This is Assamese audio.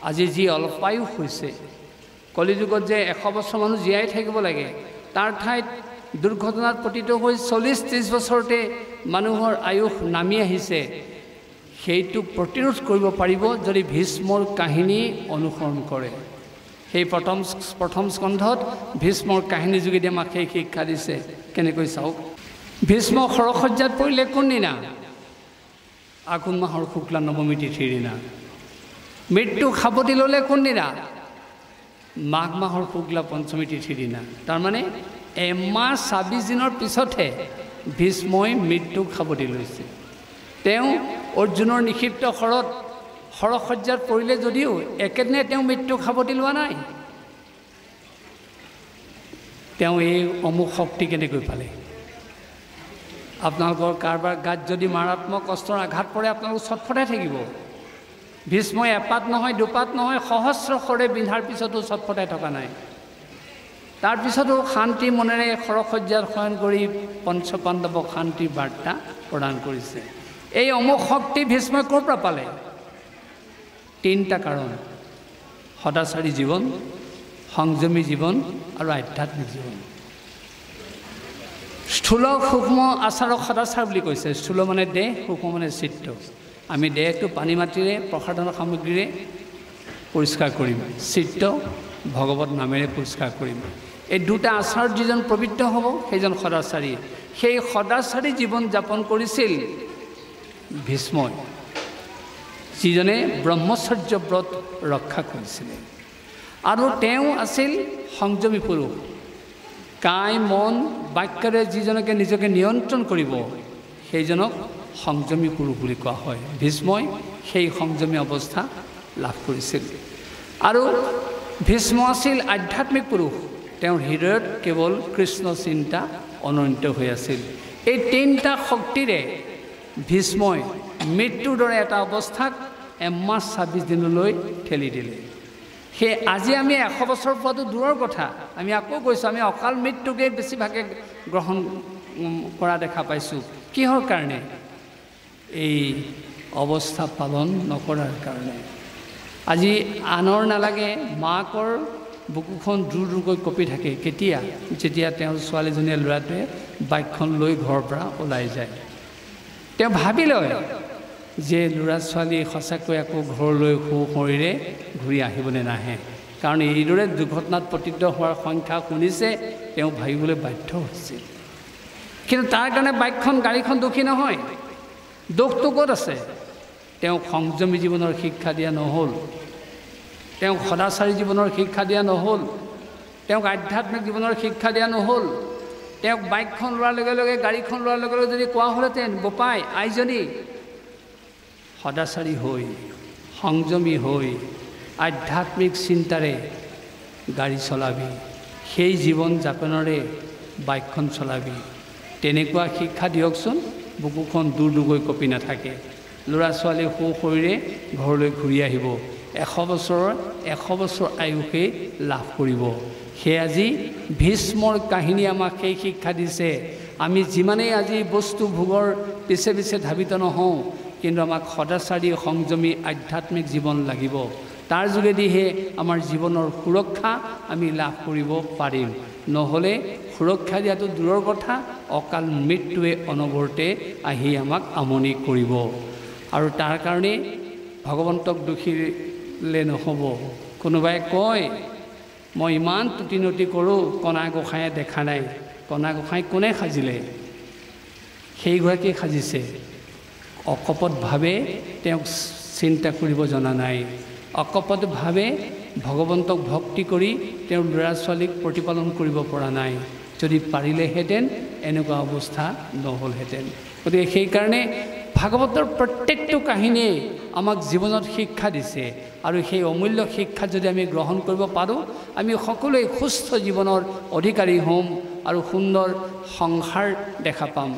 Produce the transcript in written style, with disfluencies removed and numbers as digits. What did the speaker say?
আজি যি অল্পায়ু হৈছে কলিযুগত যে 100 বছৰ মানুহ জীয়াই থাকিব লাগে তাৰ ঠাইত দুৰ্ঘটনাত পতিত হৈ 40-30 বছৰতে মানুহৰ আয়ুস নামি আহিছে সেইটো প্ৰতিৰোধ কৰিব পাৰিব যদি ভীষ্মৰ কাহিনী অনুসৰণ কৰে সেই প্ৰথম স্কন্ধত ভীষ্মৰ কাহিনী যোগেদি আমাক সেই শিক্ষা দিছে কেনেকৈ চাওক ভীষ্ম খৰসজ্জাত পৰিলে কোনদিনা আঘোণ মাহৰ শুক্লা নৱমী তিথিৰ দিনা মৃত্যু সাৱটি ল'লে কোনদিনা মাঘ মাহৰ শুক্লা পঞ্চমী তিথিৰ দিনা তাৰমানে এমাহ 26 দিনৰ পিছতহে ভীষ্মই মৃত্যুক সাৱটি লৈছে তেওঁ অৰ্জুনৰ নিক্ষিপ্ত খৰসজ্জাত পৰিলে যদিও একেদিনে তেওঁ মৃত্যুক সাৱটি লোৱা নাই তেওঁ এই অমুক শক্তি কেনেকৈ পালে আপোনালোকৰ কাৰোবাৰ গাত যদি মাৰাত্মক অস্ত্ৰৰ আঘাত পৰে আপোনালোক ছটফটাই থাকিব ভীষ্মই এপাত নহয় দুপাত নহয় সহস্ৰ খৰে বিন্ধাৰ পিছতো ছটফটাই থকা নাই তাৰ পিছতো শান্তি মনেৰে খৰসজ্জাত শয়ন কৰি পঞ্চপাণ্ডৱক শান্তি বাৰ্তা প্ৰদান কৰিছে এই অমোঘ শক্তি ভীষ্মই ক'ৰ পৰা পালে তিনিটা কাৰণ সদাচাৰী জীৱন সংযমী জীৱন আৰু আধ্যাত্মিক জীৱন স্থূল সূক্ষ্ম আচাৰক সদাচাৰ বুলি কৈছে স্থূল মানে দেহ সূক্ষ্ম মানে চিত্ত আমি দেহটো পানী মাটিৰে প্ৰসাধনৰ সামগ্ৰীৰে পৰিষ্কাৰ কৰিম চিত্ত ভগৱত নামেৰে পৰিষ্কাৰ কৰিম এই দুটা আচাৰ যিজন পবিত্ৰ হ'ব সেইজন সদাচাৰী সেই সদাচাৰী জীৱন যাপন কৰিছিল ভীষ্মই যিজনে ব্ৰহ্মচৰ্য ব্ৰত ৰক্ষা কৰিছিল আৰু তেওঁ আছিল সংযমী পুৰুষ কায় মন বাক্যৰে যিজনকে নিজকে নিয়ন্ত্ৰণ কৰিব সেইজনক সংযমী পুৰুষ বুলি কোৱা হয় ভীষ্মই সেই সংযমী অৱস্থা লাভ কৰিছিল আৰু ভীষ্ম আছিল আধ্যাত্মিক পুৰুষ তেওঁৰ হৃদয়ত কেৱল কৃষ্ণ চিন্তা অনন্ত হৈ আছিল এই তিনিটা শক্তিৰে ভীষ্মই মৃত্যুৰ দৰে এটা অৱস্থাক এমাহ 26 দিনলৈ ঠেলি দিলে সেই আজি আমি 100 বছৰ পোৱাটো দূৰৰ কথা আমি আকৌ কৈছোঁ আমি অকাল মৃত্যুকে বেছিভাগে গ্ৰহণ কৰা দেখা পাইছোঁ কিহৰ কাৰণে এই অৱস্থা পালন নকৰাৰ কাৰণে আজি আনৰ নালাগে মাকৰ বুকুখন দূৰ দূৰকৈ কঁপি থাকে কেতিয়া যেতিয়া তেওঁৰ ছোৱালীজনীয়ে ল'ৰাটোৱে বাইকখন লৈ ঘৰৰ পৰা ওলাই যায় তেওঁ ভাবি লয় যে ল'ৰা ছোৱালী সঁচাকৈ আকৌ ঘৰলৈ শৰীৰে ঘূৰি আহিবলৈ নাহে কাৰণ এইদৰে দুৰ্ঘটনাত পতিত হোৱাৰ সংখ্যা শুনিছে তেওঁ ভাবিবলৈ বাধ্য হৈছে কিন্তু তাৰ কাৰণে বাইকখন গাড়ীখন দোষী নহয় দোষটো ক'ত আছে তেওঁক সংযমী জীৱনৰ শিক্ষা দিয়া নহ'ল তেওঁক সদাচাৰী জীৱনৰ শিক্ষা দিয়া নহ'ল তেওঁক আধ্যাত্মিক জীৱনৰ শিক্ষা দিয়া নহ'ল তেওঁক বাইকখন লোৱাৰ লগে লগে গাড়ীখন লোৱাৰ লগে লগে যদি কোৱা হ'লহেঁতেন বোপাই আইজনী সদাচাৰী হৈ সংযমী হৈ আধ্যাত্মিক চিন্তাৰে গাড়ী চলাবি সেই জীৱন যাপনেৰে বাইকখন চলাবি তেনেকুৱা শিক্ষা দিয়কচোন বুকুখন দূৰ দূৰকৈ কঁপি নাথাকে ল'ৰা ছোৱালী শৰীৰে ঘৰলৈ ঘূৰি আহিব 100 বছৰ আয়ুসে লাভ কৰিব সেই আজি ভীষ্মৰ কাহিনী আমাক সেই শিক্ষা দিছে আমি যিমানেই আজি বস্তু ভোগৰ পিছে পিছে ধাবিত নহওঁ কিন্তু আমাক সদাচাৰী সংযমী আধ্যাত্মিক জীৱন লাগিব তাৰ যোগেদিহে আমাৰ জীৱনৰ সুৰক্ষা আমি লাভ কৰিব পাৰিম নহ'লে সুৰক্ষা দিয়াটো দূৰৰ কথা অকাল মৃত্যুৱে অনবৰতে আহি আমাক আমনি কৰিব আৰু তাৰ কাৰণে ভগৱন্তক দোষীলে নহ'ব কোনোবাই কয় মই ইমান তুতিনতি কৰোঁ কণা গোসাঁয়ে দেখা নাই কণা গোসাঁই কোনে সাজিলে সেইগৰাকীয়ে সাজিছে অকপটভাৱে তেওঁক চিন্তা কৰিব জনা নাই অকপটভাৱে ভগৱন্তক ভক্তি কৰি তেওঁৰ ল'ৰা ছোৱালীক প্ৰতিপালন কৰিব পৰা নাই যদি পাৰিলেহেঁতেন এনেকুৱা অৱস্থা নহ'লহেঁতেন গতিকে সেইকাৰণে ভাগৱতৰ প্ৰত্যেকটো কাহিনীয়ে আমাক জীৱনত শিক্ষা দিছে আৰু সেই অমূল্য শিক্ষা যদি আমি গ্ৰহণ কৰিব পাৰোঁ আমি সকলোৱে সুস্থ জীৱনৰ অধিকাৰী হ'ম আৰু সুন্দৰ সংসাৰ দেখা পাম